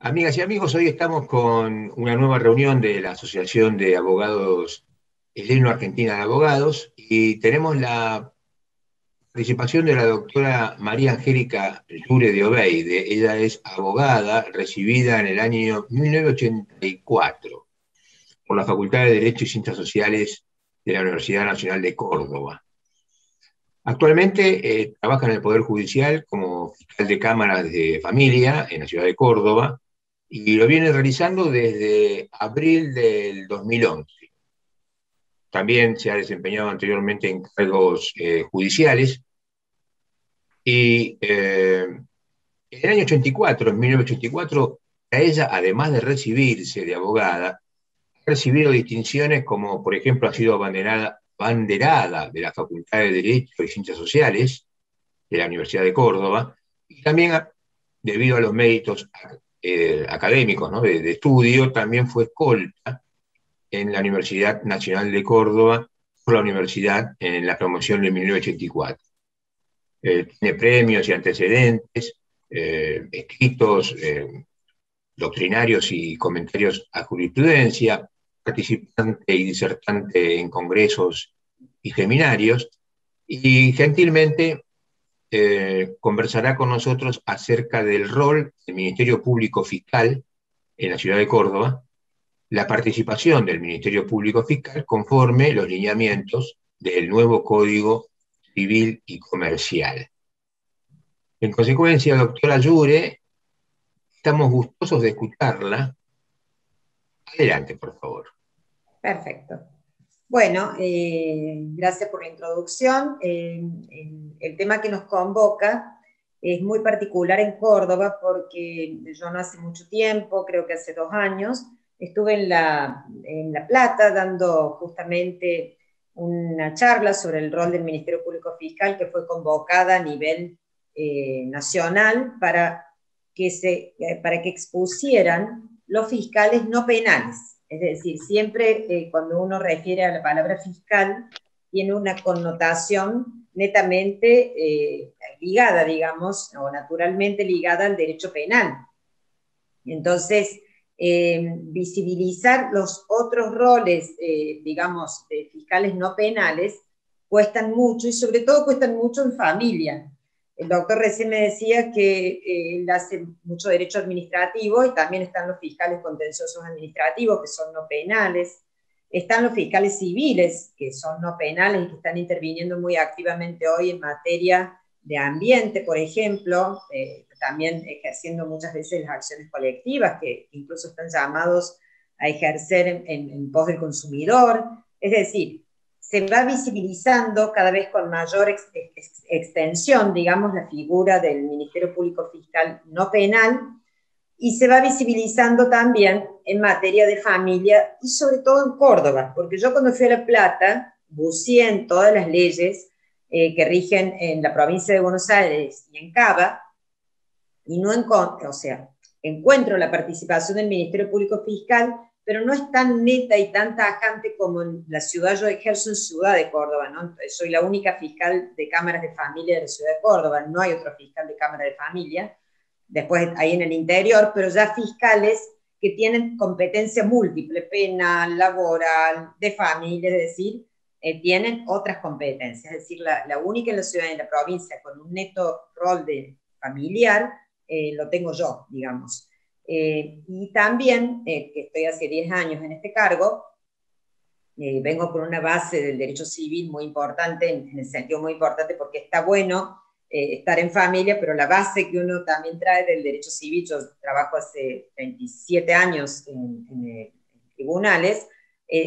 Amigas y amigos, hoy estamos con una nueva reunión de la Asociación de Abogados Heleno-Argentina de Abogados y tenemos la participación de la doctora María Angélica Llure de Obeide. Ella es abogada recibida en el año 1984 por la Facultad de Derecho y Ciencias Sociales de la Universidad Nacional de Córdoba. Actualmente trabaja en el Poder Judicial como fiscal de cámaras de familia en la ciudad de Córdoba y lo viene realizando desde abril del 2011. También se ha desempeñado anteriormente en cargos judiciales y en el año 84, en 1984, a ella, además de recibirse de abogada, ha recibido distinciones como, por ejemplo, ha sido abanderada de la Facultad de Derecho y Ciencias Sociales de la Universidad de Córdoba, y también, debido a los méritos académicos, ¿no? de estudio, también fue escolta en la Universidad Nacional de Córdoba por la universidad en la promoción de 1984. Tiene premios y antecedentes, escritos doctrinarios y comentarios a jurisprudencia, participante y disertante en congresos y seminarios, y gentilmente conversará con nosotros acerca del rol del Ministerio Público Fiscal en la ciudad de Córdoba, la participación del Ministerio Público Fiscal conforme los lineamientos del nuevo Código Civil y Comercial. En consecuencia, doctora Llure, estamos gustosos de escucharla. Adelante, por favor. Perfecto. Bueno, gracias por la introducción. El tema que nos convoca es muy particular en Córdoba porque yo no hace mucho tiempo, creo que hace 2 años, estuve en La Plata dando justamente una charla sobre el rol del Ministerio Público Fiscal que fue convocada a nivel nacional para que expusieran los fiscales no penales. Es decir, siempre cuando uno refiere a la palabra fiscal, tiene una connotación netamente ligada, digamos, o naturalmente ligada al derecho penal. Entonces, visibilizar los otros roles, digamos, de fiscales no penales, cuestan mucho y sobre todo cuestan mucho en familia. El doctor recién me decía que él hace mucho derecho administrativo y también están los fiscales contenciosos administrativos, que son no penales. Están los fiscales civiles, que son no penales y que están interviniendo muy activamente hoy en materia de ambiente, por ejemplo, también ejerciendo muchas veces las acciones colectivas, que incluso están llamados a ejercer en pos del consumidor. Es decir, se va visibilizando cada vez con mayor extensión, digamos, la figura del Ministerio Público Fiscal no penal, y se va visibilizando también en materia de familia, y sobre todo en Córdoba, porque yo cuando fui a La Plata, buceé en todas las leyes que rigen en la provincia de Buenos Aires y en Cava, y no encuentro, o sea, encuentro la participación del Ministerio Público Fiscal, pero no es tan neta y tan tajante como en la ciudad. Yo ejerzo en Ciudad de Córdoba, ¿no? Soy la única fiscal de cámaras de familia de la Ciudad de Córdoba, no hay otro fiscal de cámara de familia, después hay en el interior, pero ya fiscales que tienen competencia múltiple, penal, laboral, de familia, es decir, tienen otras competencias, es decir, la única en la ciudad y en la provincia con un neto rol de familiar, lo tengo yo, digamos. Y también, que estoy hace 10 años en este cargo, vengo por una base del derecho civil muy importante, en el sentido muy importante porque está bueno estar en familia, pero la base que uno también trae del derecho civil, yo trabajo hace 27 años en tribunales,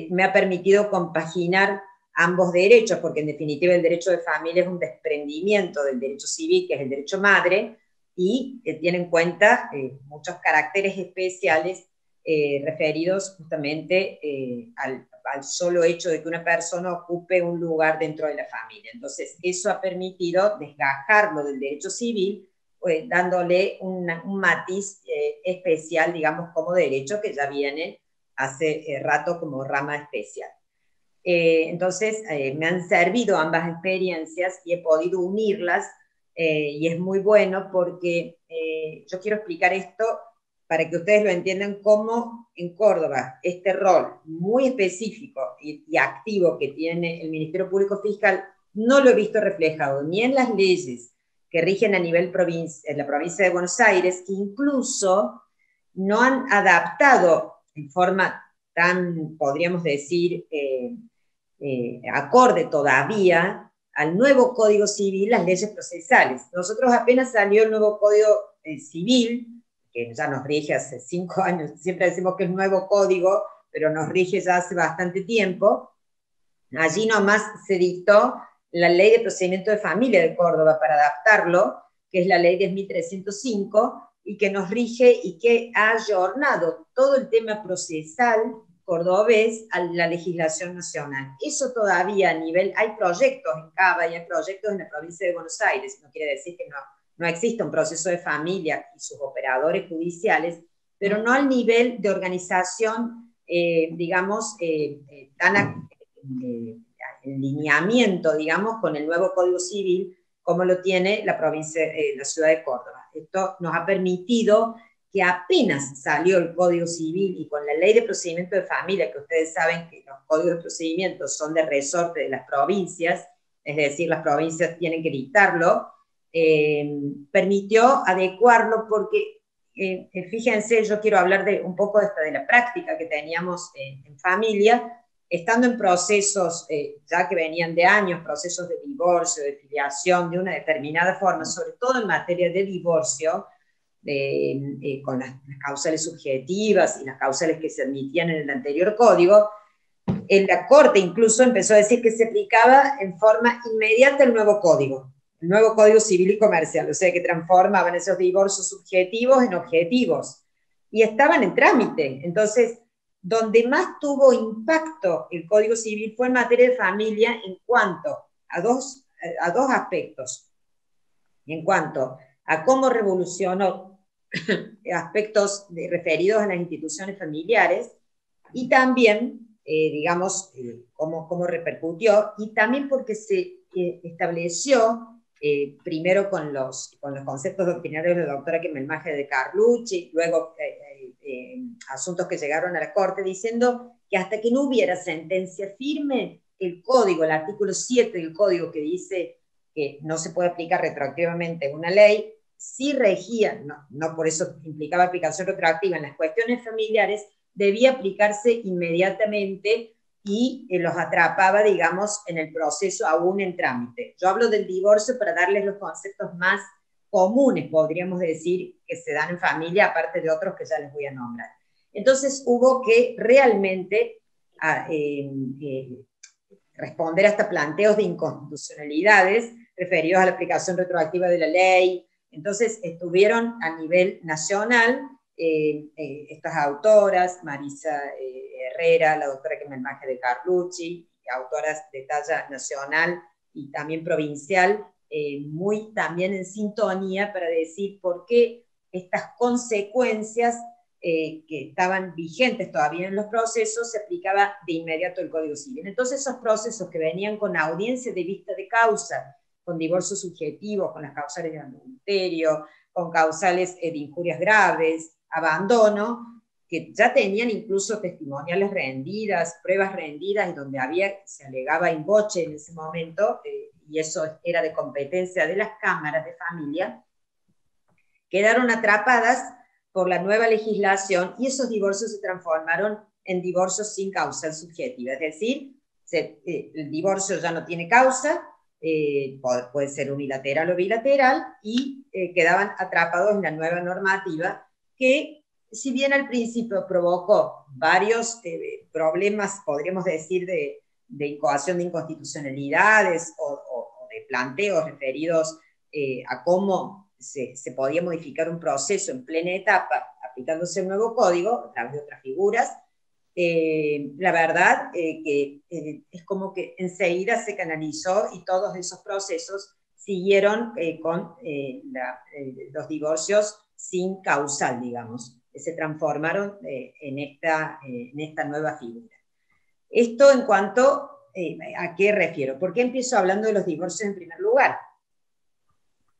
me ha permitido compaginar ambos derechos, porque en definitiva el derecho de familia es un desprendimiento del derecho civil, que es el derecho madre, y tiene en cuenta muchos caracteres especiales referidos justamente al solo hecho de que una persona ocupe un lugar dentro de la familia. Entonces, eso ha permitido desgajarlo del derecho civil, dándole un matiz especial, digamos, como derecho que ya viene hace rato como rama especial. Entonces, me han servido ambas experiencias y he podido unirlas, y es muy bueno porque yo quiero explicar esto para que ustedes lo entiendan, cómo en Córdoba este rol muy específico y activo que tiene el Ministerio Público Fiscal no lo he visto reflejado ni en las leyes que rigen a nivel en la provincia de Buenos Aires, que incluso no han adaptado en forma tan, podríamos decir, acorde todavía al nuevo Código Civil las leyes procesales. Nosotros apenas salió el nuevo Código Civil, que ya nos rige hace 5 años, siempre decimos que es nuevo código, pero nos rige ya hace bastante tiempo. Allí nomás se dictó la Ley de Procedimiento de Familia de Córdoba para adaptarlo, que es la Ley 10.305, y que nos rige y que ha ayornado todo el tema procesal cordobés a la legislación nacional. Eso todavía a nivel, hay proyectos en Cava y hay proyectos en la provincia de Buenos Aires, no quiere decir que no existe un proceso de familia y sus operadores judiciales, pero no al nivel de organización, digamos, tan en lineamiento, digamos, con el nuevo Código Civil, como lo tiene la provincia, la ciudad de Córdoba. Esto nos ha permitido que apenas salió el Código Civil y con la Ley de Procedimiento de Familia, que ustedes saben que los códigos de procedimiento son de resorte de las provincias, es decir, las provincias tienen que dictarlo, permitió adecuarlo porque, fíjense, yo quiero hablar un poco de la práctica que teníamos en familia, estando en procesos, ya que venían de años, procesos de divorcio, de filiación, de una determinada forma, sobre todo en materia de divorcio, con las causales subjetivas y las causales que se admitían en el anterior código, en la Corte incluso empezó a decir que se aplicaba en forma inmediata el nuevo Código Civil y Comercial, o sea que transformaban esos divorcios subjetivos en objetivos, y estaban en trámite. Entonces, donde más tuvo impacto el Código Civil fue en materia de familia en cuanto a dos aspectos. En cuanto a cómo revolucionó aspectos referidos a las instituciones familiares y también, digamos, cómo repercutió, y también porque se estableció primero con los conceptos doctrinarios de la doctora Kemelmacher de Carlucci, luego asuntos que llegaron a la Corte diciendo que hasta que no hubiera sentencia firme, el código, el artículo 7 del código que dice que no se puede aplicar retroactivamente una ley, sí regía, no por eso implicaba aplicación retroactiva en las cuestiones familiares, debía aplicarse inmediatamente y los atrapaba, digamos, en el proceso aún en trámite. Yo hablo del divorcio para darles los conceptos más comunes, podríamos decir, que se dan en familia, aparte de otros que ya les voy a nombrar. Entonces hubo que realmente responder hasta planteos de inconstitucionalidades referidos a la aplicación retroactiva de la ley. Entonces estuvieron a nivel nacional estas autoras, Marisa Herrera, la doctora Kemelmacher de Carlucci, autoras de talla nacional y también provincial, muy también en sintonía para decir por qué estas consecuencias que estaban vigentes todavía en los procesos, se aplicaba de inmediato el Código Civil. Entonces esos procesos que venían con audiencia de vista de causa, con divorcio subjetivo, con las causales de adulterio, con causales de injurias graves, abandono, que ya tenían incluso testimoniales rendidas, pruebas rendidas, y donde se alegaba in voce en ese momento, y eso era de competencia de las cámaras de familia, quedaron atrapadas por la nueva legislación y esos divorcios se transformaron en divorcios sin causal subjetiva, es decir, el divorcio ya no tiene causa, puede ser unilateral o bilateral, y quedaban atrapados en la nueva normativa que, si bien al principio provocó varios problemas, podríamos decir, de incoación de inconstitucionalidades o de planteos referidos a cómo se podía modificar un proceso en plena etapa aplicándose el nuevo código a través de otras figuras, la verdad que es como que enseguida se canalizó y todos esos procesos siguieron con los divorcios sin causal, digamos, se transformaron en esta nueva figura. Esto en cuanto a qué refiero. ¿Por qué empiezo hablando de los divorcios en primer lugar?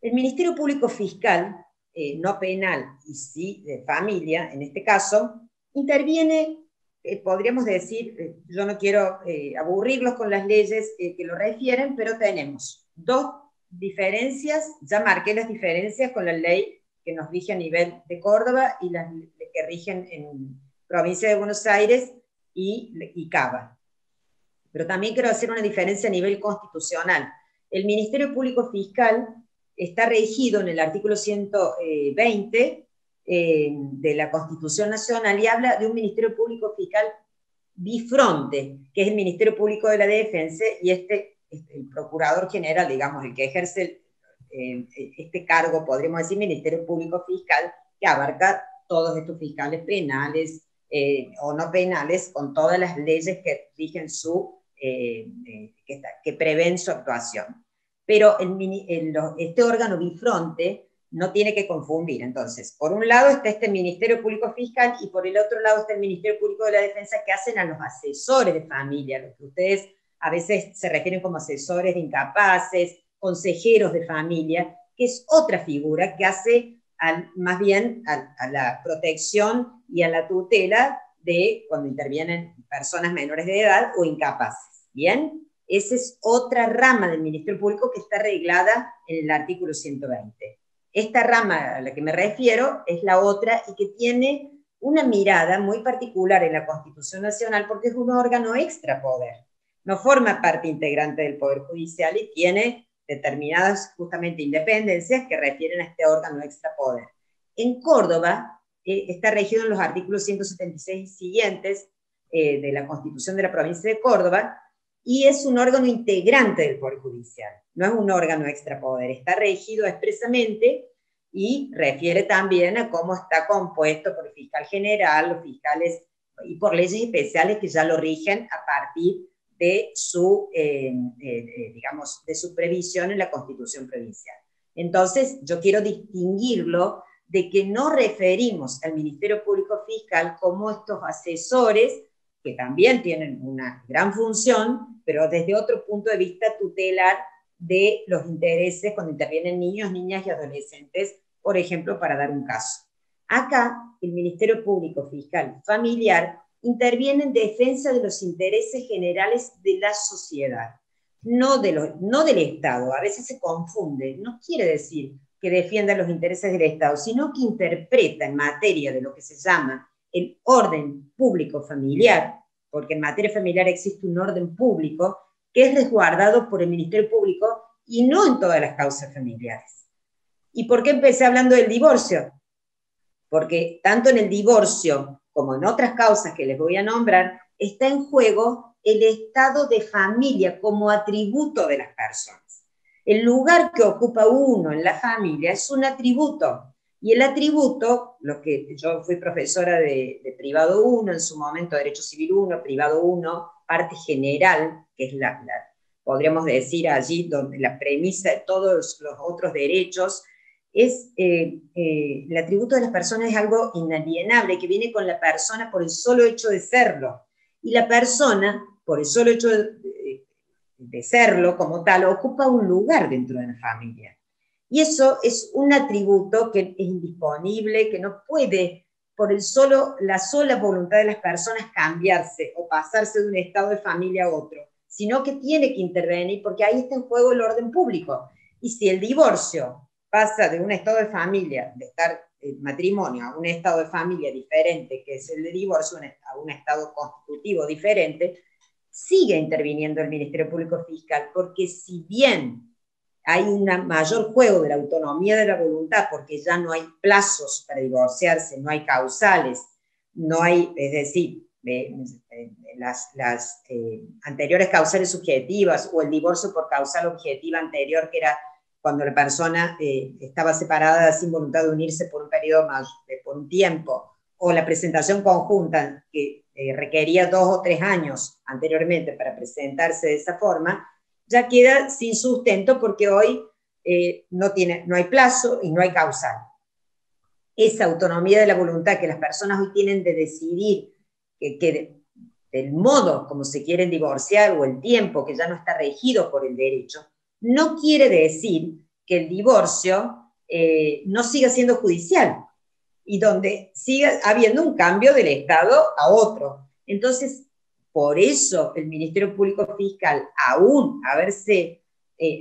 El Ministerio Público Fiscal no penal y sí de familia, en este caso, interviene, podríamos decir, yo no quiero aburrirlos con las leyes que lo refieren, pero tenemos dos diferencias, ya marqué las diferencias con la ley que nos rige a nivel de Córdoba y las que rigen en provincia de Buenos Aires y Cava. Pero también quiero hacer una diferencia a nivel constitucional. El Ministerio Público Fiscal está regido en el artículo 120 de la Constitución Nacional y habla de un Ministerio Público Fiscal bifronte, que es el Ministerio Público de la Defensa y el Procurador General, digamos, el que ejerce este cargo, podríamos decir, Ministerio Público Fiscal, que abarca todos estos fiscales penales o no penales, con todas las leyes que rigen que prevén su actuación. Pero este órgano bifronte no tiene que confundir. Entonces, por un lado está este Ministerio Público Fiscal y por el otro lado está el Ministerio Público de la Defensa, que hacen a los asesores de familia, los que ustedes a veces se refieren como asesores de incapaces, consejeros de familia, que es otra figura que hace más bien a la protección y a la tutela de cuando intervienen personas menores de edad o incapaces. ¿Bien? Esa es otra rama del Ministerio Público que está reglada en el artículo 120. Esta rama a la que me refiero es la otra y que tiene una mirada muy particular en la Constitución Nacional porque es un órgano extrapoder. No forma parte integrante del Poder Judicial y tiene determinadas justamente independencias que refieren a este órgano extrapoder. En Córdoba está regido en los artículos 176 y siguientes de la Constitución de la provincia de Córdoba y es un órgano integrante del Poder Judicial, no es un órgano extrapoder, está regido expresamente y refiere también a cómo está compuesto por el fiscal general, los fiscales y por leyes especiales que ya lo rigen a partir de digamos, de su previsión en la Constitución provincial. Entonces, yo quiero distinguirlo de que no referimos al Ministerio Público Fiscal como estos asesores que también tienen una gran función, pero desde otro punto de vista tutelar de los intereses cuando intervienen niños, niñas y adolescentes, por ejemplo, para dar un caso. Acá, el Ministerio Público Fiscal Familiar interviene en defensa de los intereses generales de la sociedad, no del Estado. A veces se confunde, no quiere decir que defienda los intereses del Estado, sino que interpreta en materia de lo que se llama el orden público familiar, porque en materia familiar existe un orden público que es resguardado por el Ministerio Público y no en todas las causas familiares. ¿Y por qué empecé hablando del divorcio? Porque tanto en el divorcio como en otras causas que les voy a nombrar, está en juego el estado de familia como atributo de las personas. El lugar que ocupa uno en la familia es un atributo. Y el atributo, yo fui profesora de privado 1, en su momento Derecho Civil 1, privado 1, parte general, que es podríamos decir allí donde la premisa de todos los otros derechos, es el atributo de las personas es algo inalienable, que viene con la persona por el solo hecho de serlo. Y la persona, por el solo hecho de serlo como tal, ocupa un lugar dentro de la familia. Y eso es un atributo que es indisponible, que no puede, por la sola voluntad de las personas, cambiarse o pasarse de un estado de familia a otro, sino que tiene que intervenir, porque ahí está en juego el orden público. Y si el divorcio pasa de un estado de familia, de estar en matrimonio, a un estado de familia diferente, que es el de divorcio, a un estado constitutivo diferente, sigue interviniendo el Ministerio Público Fiscal, porque si bien hay un mayor juego de la autonomía de la voluntad, porque ya no hay plazos para divorciarse, no hay causales, no hay, es decir, las anteriores causales subjetivas o el divorcio por causal objetiva anterior, que era cuando la persona estaba separada sin voluntad de unirse por un periodo más, por un tiempo, o la presentación conjunta que requería 2 o 3 años anteriormente para presentarse de esa forma, ya queda sin sustento porque hoy no hay plazo y no hay causal. Esa autonomía de la voluntad que las personas hoy tienen de decidir del modo como se quieren divorciar o el tiempo que ya no está regido por el derecho, no quiere decir que el divorcio no siga siendo judicial y donde siga habiendo un cambio del Estado a otro. Entonces, por eso el Ministerio Público Fiscal, aún haberse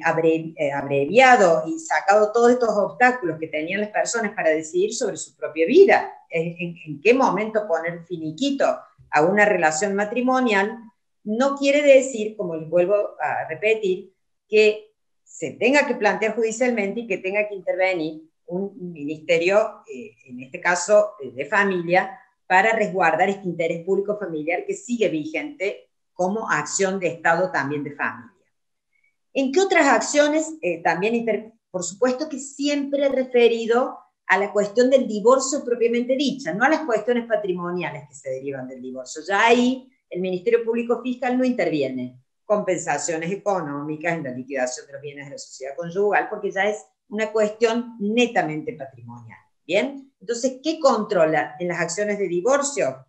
abreviado y sacado todos estos obstáculos que tenían las personas para decidir sobre su propia vida, en qué momento poner finiquito a una relación matrimonial, no quiere decir, como les vuelvo a repetir, que se tenga que plantear judicialmente y que tenga que intervenir un ministerio, en este caso de familia, para resguardar este interés público familiar que sigue vigente como acción de Estado también de familia. ¿En qué otras acciones también, por supuesto que siempre referido a la cuestión del divorcio propiamente dicha, no a las cuestiones patrimoniales que se derivan del divorcio? Ya ahí el Ministerio Público Fiscal no interviene, compensaciones económicas en la liquidación de los bienes de la sociedad conyugal, porque ya es una cuestión netamente patrimonial. ¿Bien? Entonces, ¿qué controla en las acciones de divorcio?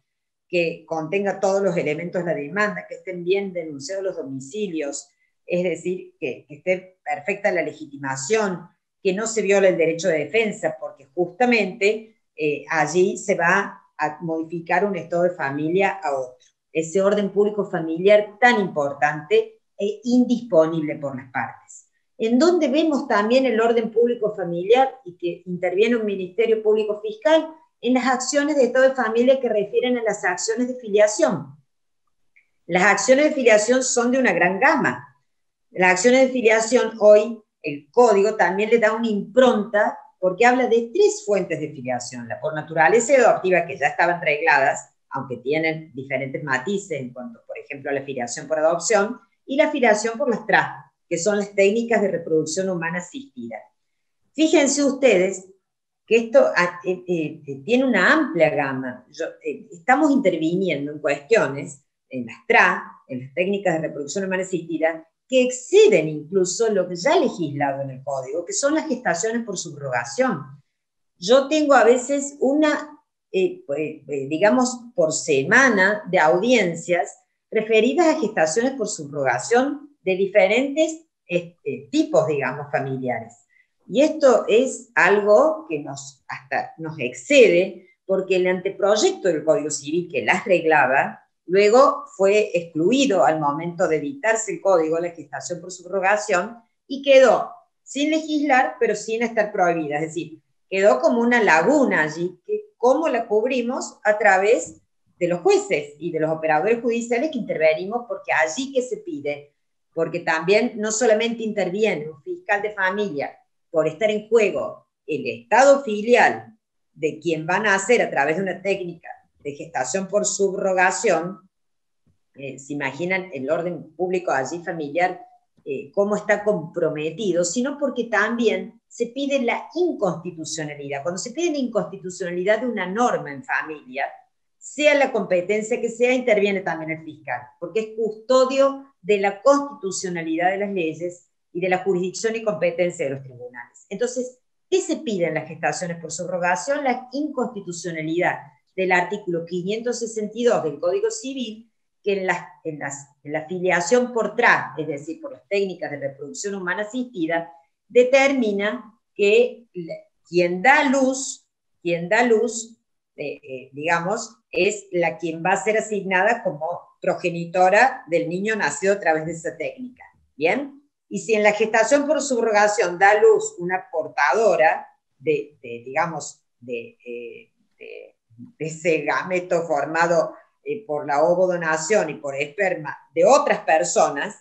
Que contenga todos los elementos de la demanda, que estén bien denunciados los domicilios, es decir, que esté perfecta la legitimación, que no se viole el derecho de defensa, porque justamente allí se va a modificar un estado de familia a otro. Ese orden público familiar tan importante e indisponible por las partes. En donde vemos también el orden público familiar y que interviene un Ministerio Público Fiscal en las acciones de estado de familia que refieren a las acciones de filiación. Las acciones de filiación son de una gran gama. Las acciones de filiación hoy, el código también le da una impronta porque habla de 3 fuentes de filiación: la por naturaleza y adoptiva, que ya estaban regladas, aunque tienen diferentes matices en cuanto, por ejemplo, a la filiación por adopción, y la filiación por las TRA, que son las técnicas de reproducción humana asistida. Fíjense ustedes que esto tiene una amplia gama. Estamos interviniendo en cuestiones, en las TRA, en las técnicas de reproducción humana asistida, que exceden incluso lo que ya ha legislado en el código, que son las gestaciones por subrogación. Yo tengo a veces digamos, por semana de audiencias referidas a gestaciones por subrogación de diferentes tipos, digamos, familiares. Y esto es algo que hasta nos excede, porque el anteproyecto del Código Civil que las reglaba, luego fue excluido al momento de dictarse el código, la gestación por subrogación, y quedó sin legislar, pero sin estar prohibida. Es decir, quedó como una laguna allí, que cómo la cubrimos a través de los jueces y de los operadores judiciales que intervenimos, porque allí que se pide, porque también no solamente interviene un fiscal de familia por estar en juego el estado filial de quien van a hacer a través de una técnica de gestación por subrogación, se imaginan el orden público allí familiar, cómo está comprometido, sino porque también se pide la inconstitucionalidad. Cuando se pide la inconstitucionalidad de una norma en familia, sea la competencia que sea, interviene también el fiscal, porque es custodio de la constitucionalidad de las leyes y de la jurisdicción y competencia de los tribunales. Entonces, ¿qué se pide en las gestaciones por subrogación? La inconstitucionalidad del artículo 562 del Código Civil, que en la filiación por TRA, es decir, por las técnicas de reproducción humana asistida, determina que quien da luz, digamos, es la quien va a ser asignada como progenitora del niño nacido a través de esa técnica. ¿Bien? Y si en la gestación por subrogación da luz una portadora digamos, de ese gameto formado por la ovodonación y por esperma de otras personas,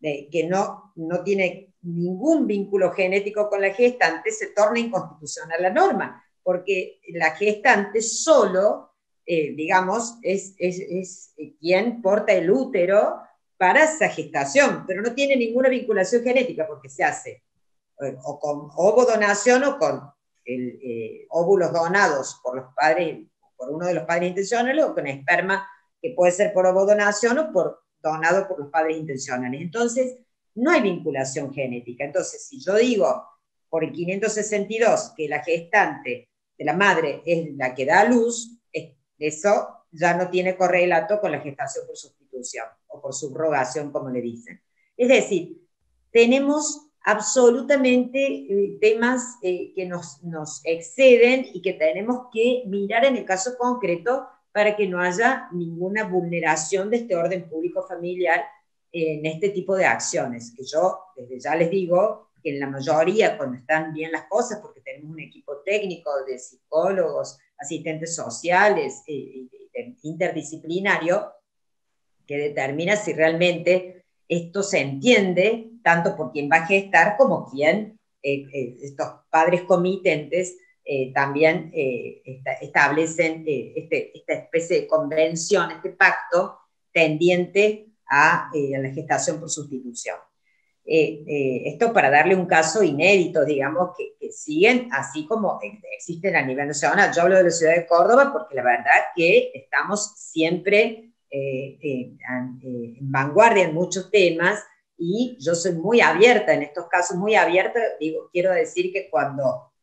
que no tiene ningún vínculo genético con la gestante, se torna inconstitucional la norma, porque la gestante solo, digamos, es quien porta el útero para esa gestación, pero no tiene ninguna vinculación genética, porque se hace o con ovodonación o con óvulos donados por los padres, por uno de los padres intencionales, o con esperma que puede ser por ovodonación o donado por los padres intencionales. Entonces, no hay vinculación genética. Entonces, si yo digo por el 562 que la gestante de la madre es la que da a luz, eso ya no tiene correlato con la gestación por sustitución o por subrogación, como le dicen. Es decir, tenemos absolutamente temas que nos exceden y que tenemos que mirar en el caso concreto para que no haya ninguna vulneración de este orden público familiar en este tipo de acciones, que yo desde ya les digo que en la mayoría, cuando están bien las cosas, porque tenemos un equipo técnico de psicólogos, asistentes sociales, interdisciplinario, que determina si realmente esto se entiende tanto por quien va a gestar como quien, estos padres comitentes, también establecen esta especie de convención, este pacto tendiente a la gestación por sustitución. Esto para darle un caso inédito, digamos, que siguen así como existen a nivel nacional. Yo hablo de la ciudad de Córdoba porque la verdad que estamos siempre en vanguardia en muchos temas y yo soy muy abierta en estos casos, muy abierta, digo, quiero decir que cuando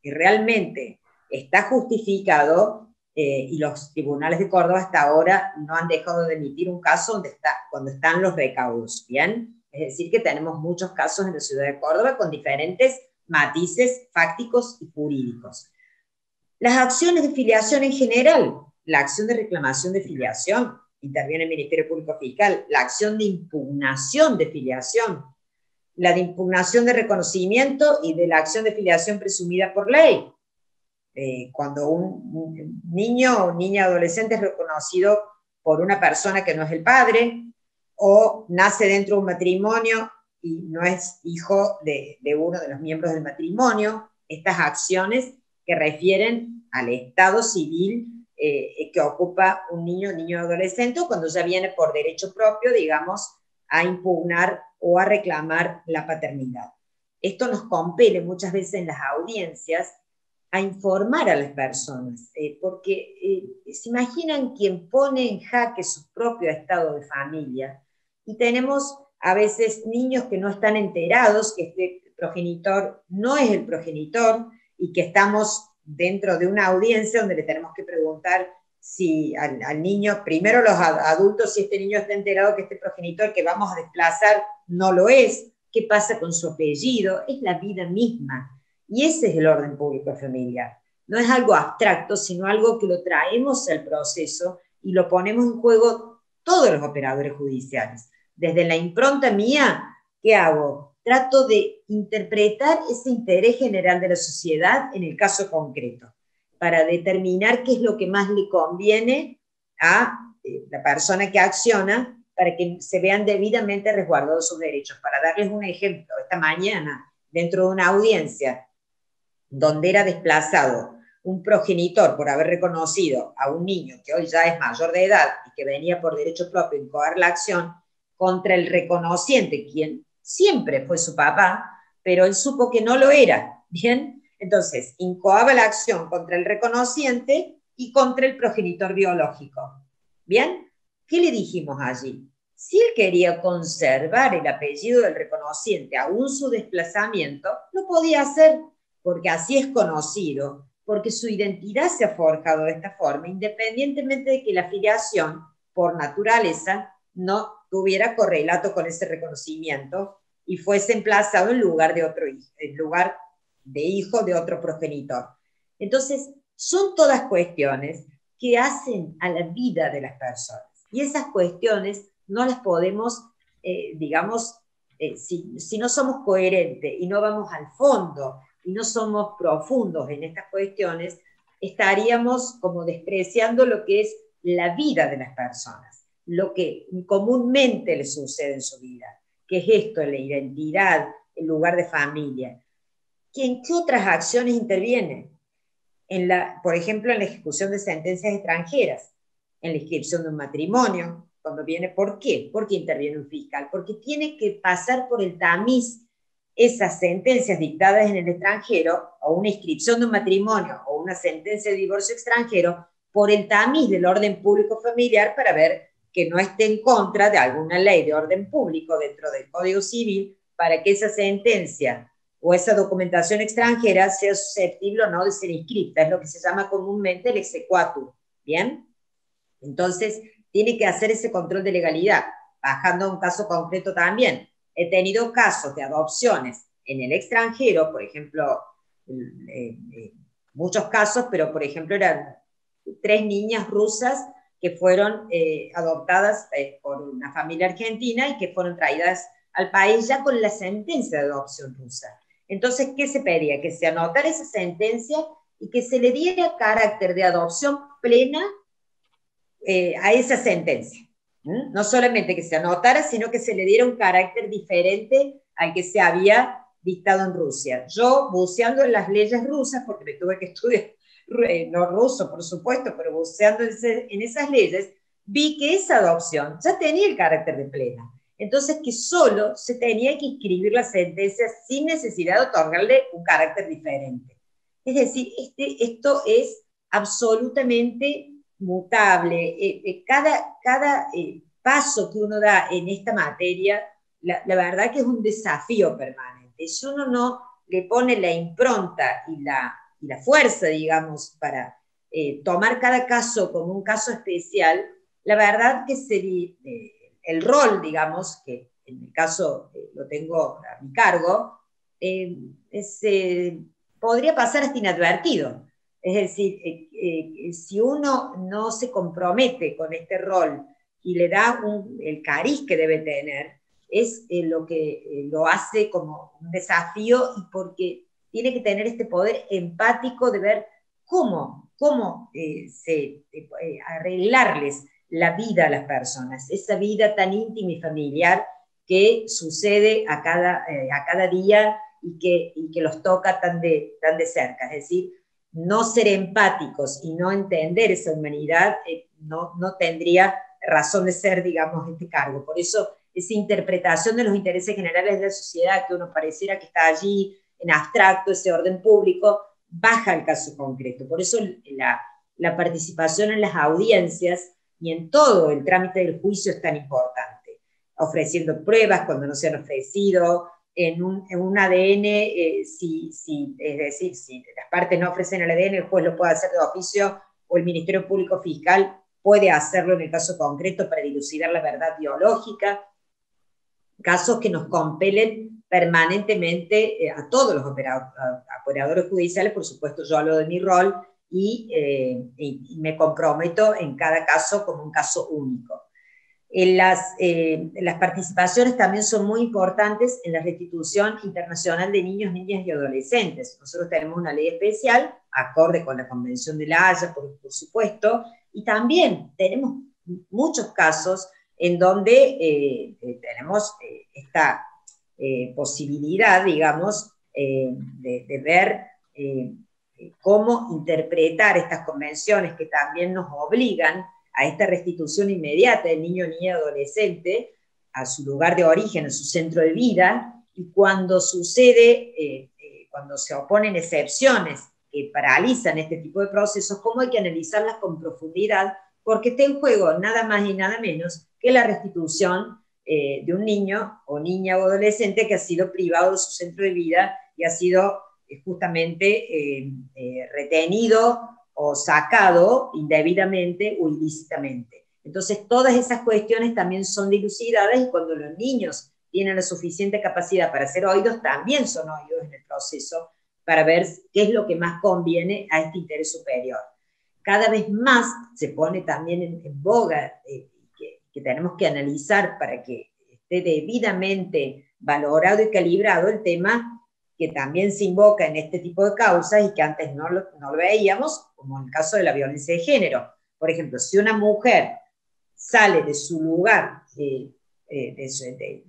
realmente está justificado, y los tribunales de Córdoba hasta ahora no han dejado de emitir un caso cuando están los recaudos, ¿bien? Es decir, que tenemos muchos casos en la ciudad de Córdoba con diferentes matices fácticos y jurídicos. Las acciones de filiación en general, la acción de reclamación de filiación, interviene el Ministerio Público Fiscal, la acción de impugnación de filiación, la de impugnación de reconocimiento y de la acción de filiación presumida por ley. Cuando un niño o niña adolescente es reconocido por una persona que no es el padre, o nace dentro de un matrimonio y no es hijo de uno de los miembros del matrimonio, estas acciones que refieren al estado civil que ocupa un niño o adolescente, o cuando ya viene por derecho propio, digamos, a impugnar o a reclamar la paternidad. Esto nos compele muchas veces en las audiencias a informar a las personas, porque se imaginan quien pone en jaque su propio estado de familia, y tenemos a veces niños que no están enterados que este progenitor no es el progenitor, y que estamos dentro de una audiencia donde le tenemos que preguntar si al niño, primero los adultos, si este niño está enterado que este progenitor que vamos a desplazar no lo es, qué pasa con su apellido, es la vida misma. Y ese es el orden público familiar. No es algo abstracto, sino algo que lo traemos al proceso y lo ponemos en juego todos los operadores judiciales. Desde la impronta mía, ¿qué hago? Trato de interpretar ese interés general de la sociedad en el caso concreto, para determinar qué es lo que más le conviene a la persona que acciona, para que se vean debidamente resguardados sus derechos. Para darles un ejemplo, esta mañana, dentro de una audiencia, donde era desplazado un progenitor por haber reconocido a un niño que hoy ya es mayor de edad y que venía por derecho propio a incoar la acción contra el reconociente, quien siempre fue su papá, pero él supo que no lo era, ¿bien? Entonces, incoaba la acción contra el reconociente y contra el progenitor biológico, ¿bien? ¿Qué le dijimos allí? Si él quería conservar el apellido del reconociente, aún su desplazamiento, lo podía hacer, porque así es conocido, porque su identidad se ha forjado de esta forma, independientemente de que la filiación, por naturaleza, no tuviera correlato con ese reconocimiento y fuese emplazado en lugar de otro hijo, en lugar de hijo de otro progenitor. Entonces, son todas cuestiones que hacen a la vida de las personas. Y esas cuestiones no las podemos, digamos, si no somos coherentes y no vamos al fondo y no somos profundos en estas cuestiones, estaríamos como despreciando lo que es la vida de las personas, lo que comúnmente les sucede en su vida, que es esto, la identidad, el lugar de familia. ¿En qué otras acciones intervienen? Por ejemplo, en la ejecución de sentencias extranjeras, en la inscripción de un matrimonio, cuando viene, ¿por qué? Porque interviene un fiscal, porque tiene que pasar por el tamiz esas sentencias dictadas en el extranjero, o una inscripción de un matrimonio, o una sentencia de divorcio extranjero, por el tamiz del orden público familiar, para ver que no esté en contra de alguna ley de orden público dentro del Código Civil, para que esa sentencia o esa documentación extranjera sea susceptible o no de ser inscrita. Es lo que se llama comúnmente el exequatur, ¿bien? Entonces, tiene que hacer ese control de legalidad, bajando a un caso concreto también. he tenido casos de adopciones en el extranjero, por ejemplo, muchos casos, pero por ejemplo eran 3 niñas rusas que fueron adoptadas por una familia argentina y que fueron traídas al país ya con la sentencia de adopción rusa. Entonces, ¿qué se pedía? Que se anotara esa sentencia y que se le diera carácter de adopción plena a esa sentencia. No solamente que se anotara, sino que se le diera un carácter diferente al que se había dictado en Rusia. Yo, buceando en las leyes rusas, porque me tuve que estudiar, no ruso, por supuesto, pero buceando en esas leyes, vi que esa adopción ya tenía el carácter de plena. Entonces, que solo se tenía que inscribir la sentencia sin necesidad de otorgarle un carácter diferente. Es decir, esto es absolutamente mutable. Cada paso que uno da en esta materia, la verdad que es un desafío permanente. Si uno no le pone la impronta y la fuerza, digamos, para tomar cada caso como un caso especial, la verdad que el rol, digamos, que en mi caso lo tengo a mi cargo, podría pasar hasta inadvertido. Es decir, si uno no se compromete con este rol y le da el cariz que debe tener, es lo que lo hace como un desafío, y porque tiene que tener este poder empático de ver cómo arreglarles la vida a las personas, esa vida tan íntima y familiar que sucede a cada día y que los toca tan de cerca. Es decir, no ser empáticos y no entender esa humanidad no tendría razón de ser, digamos, este cargo. Por eso, esa interpretación de los intereses generales de la sociedad, que uno pareciera que está allí en abstracto, ese orden público, baja al caso concreto. Por eso la participación en las audiencias y en todo el trámite del juicio es tan importante, ofreciendo pruebas cuando no se han ofrecido, en un ADN, es decir, si las partes no ofrecen el ADN, el juez lo puede hacer de oficio, o el Ministerio Público Fiscal puede hacerlo en el caso concreto para dilucidar la verdad biológica, casos que nos compelen permanentemente a todos los operadores judiciales. Por supuesto, yo hablo de mi rol y me comprometo en cada caso como un caso único. Las participaciones también son muy importantes en la restitución internacional de niños, niñas y adolescentes. Nosotros tenemos una ley especial, acorde con la Convención de la Haya, por supuesto, y también tenemos muchos casos en donde tenemos esta posibilidad, digamos, de ver cómo interpretar estas convenciones que también nos obligan a esta restitución inmediata del niño, niña y adolescente a su lugar de origen, a su centro de vida, y cuando sucede, cuando se oponen excepciones que paralizan este tipo de procesos, cómo hay que analizarlas con profundidad, porque está en juego nada más y nada menos que la restitución de un niño o niña o adolescente que ha sido privado de su centro de vida y ha sido justamente retenido o sacado indebidamente o ilícitamente. Entonces, todas esas cuestiones también son dilucidadas, y cuando los niños tienen la suficiente capacidad para ser oídos, también son oídos en el proceso para ver qué es lo que más conviene a este interés superior. Cada vez más se pone también en boga que tenemos que analizar para que esté debidamente valorado y calibrado el tema que también se invoca en este tipo de causas y que antes no lo veíamos, como en el caso de la violencia de género. Por ejemplo, si una mujer sale de su lugar,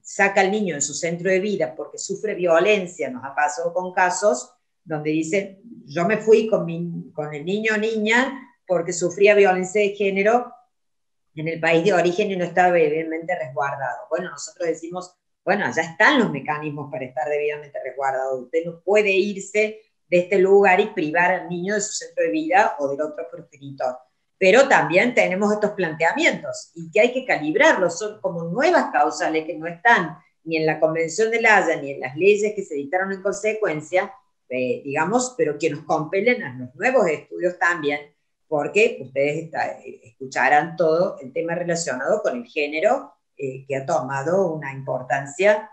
saca al niño de su centro de vida porque sufre violencia, nos ha pasado con casos donde dicen, yo me fui con el niño o niña porque sufría violencia de género en el país de origen y no estaba debidamente resguardado. Bueno, nosotros decimos, bueno, ya están los mecanismos para estar debidamente resguardado. Usted no puede irse de este lugar y privar al niño de su centro de vida o del otro progenitor. Pero también tenemos estos planteamientos y que hay que calibrarlos. Son como nuevas causales que no están ni en la Convención de la Haya ni en las leyes que se dictaron en consecuencia, digamos, pero que nos compelen a los nuevos estudios también, porque ustedes escucharán todo el tema relacionado con el género, que ha tomado una importancia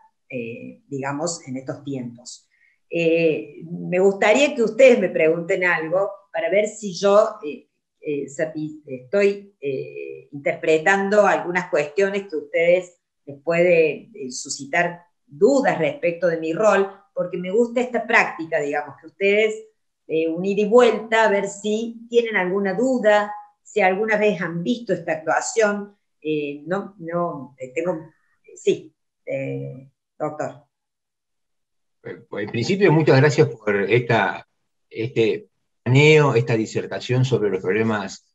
digamos, en estos tiempos. Me gustaría que ustedes me pregunten algo para ver si yo estoy interpretando algunas cuestiones que ustedes les puede suscitar dudas respecto de mi rol, porque me gusta esta práctica, digamos, que ustedes un ida y vuelta, a ver si tienen alguna duda, si alguna vez han visto esta actuación. Sí, doctor. En principio, muchas gracias por este paneo, esta disertación sobre los problemas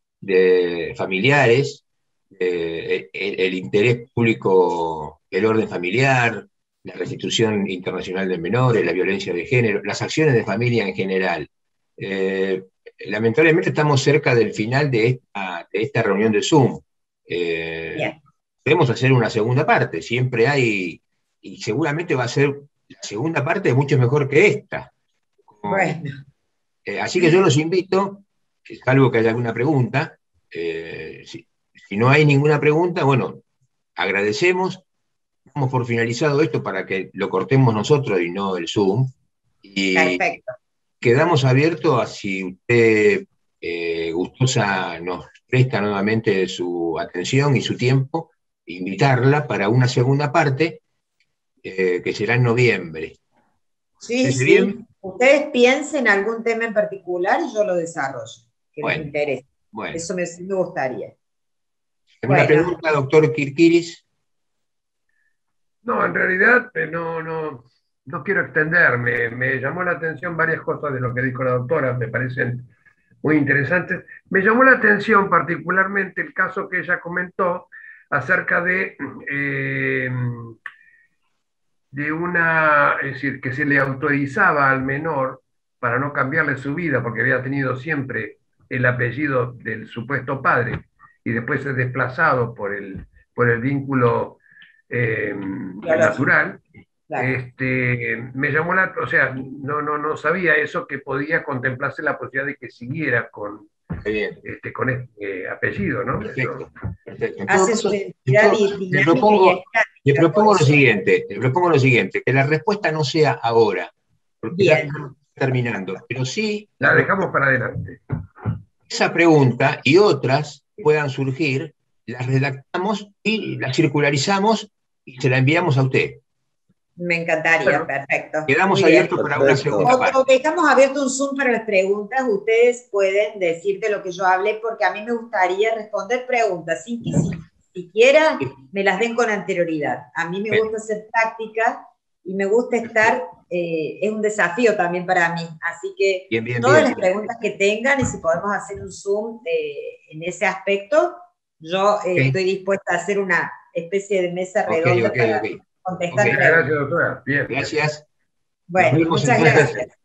familiares, el interés público, el orden familiar, la restitución internacional de menores, la violencia de género, las acciones de familia en general. Eh, Lamentablemente estamos cerca del final de esta reunión de Zoom. Bien. Podemos hacer una segunda parte, siempre hay, y seguramente va a ser la segunda parte es mucho mejor que esta. Bueno. Así que yo los invito, salvo que haya alguna pregunta, si no hay ninguna pregunta, bueno, agradecemos, damos por finalizado esto para que lo cortemos nosotros y no el Zoom, y Perfecto. quedamos abiertos a si usted, gustosa, nos presta nuevamente su atención y su tiempo, invitarla para una segunda parte, que será en noviembre. Sí, ¿Parece bien? sí. Ustedes piensen algún tema en particular y yo lo desarrollo, que les Bueno, interese. bueno. Eso me gustaría. ¿Alguna Bueno, pregunta, doctor Kirkiris? No, en realidad no quiero extenderme. Me llamó la atención varias cosas de lo que dijo la doctora, me parecen muy interesantes. Me llamó la atención particularmente el caso que ella comentó acerca eh, es decir, que se le autorizaba al menor para no cambiarle su vida, porque había tenido siempre el apellido del supuesto padre y después es desplazado por el vínculo biológico, natural. claro. Me llamó o sea, no sabía eso, que podía contemplarse la posibilidad de que siguiera Muy bien, con este apellido, ¿no? perfecto, perfecto. En todo Hace su caso, identidad le dinámica y propongo, estática, por eso. le propongo lo siguiente, que la respuesta no sea ahora, porque ya Bien, estamos terminando, pero sí La dejamos para adelante. esa pregunta y otras puedan surgir, las redactamos y las circularizamos y se la enviamos a usted. me encantaría, Bueno, perfecto. Quedamos Muy bien. abiertos para una Perfecto. segunda O parte. dejamos abierto un Zoom para las preguntas. Ustedes pueden decir de lo que yo hablé, porque a mí me gustaría responder preguntas sin que siquiera me las den con anterioridad. A mí me Bien, gusta hacer práctica y me gusta estar, es un desafío también para mí. Así que bien, bien, todas bien. las preguntas que tengan y si podemos hacer un Zoom en ese aspecto, yo estoy dispuesta a hacer una especie de mesa Ok, redonda ok, para ok. Ok, contestar muchas preguntas. gracias, doctora. Bien. gracias. Nos Bueno, vemos muchas entonces. gracias.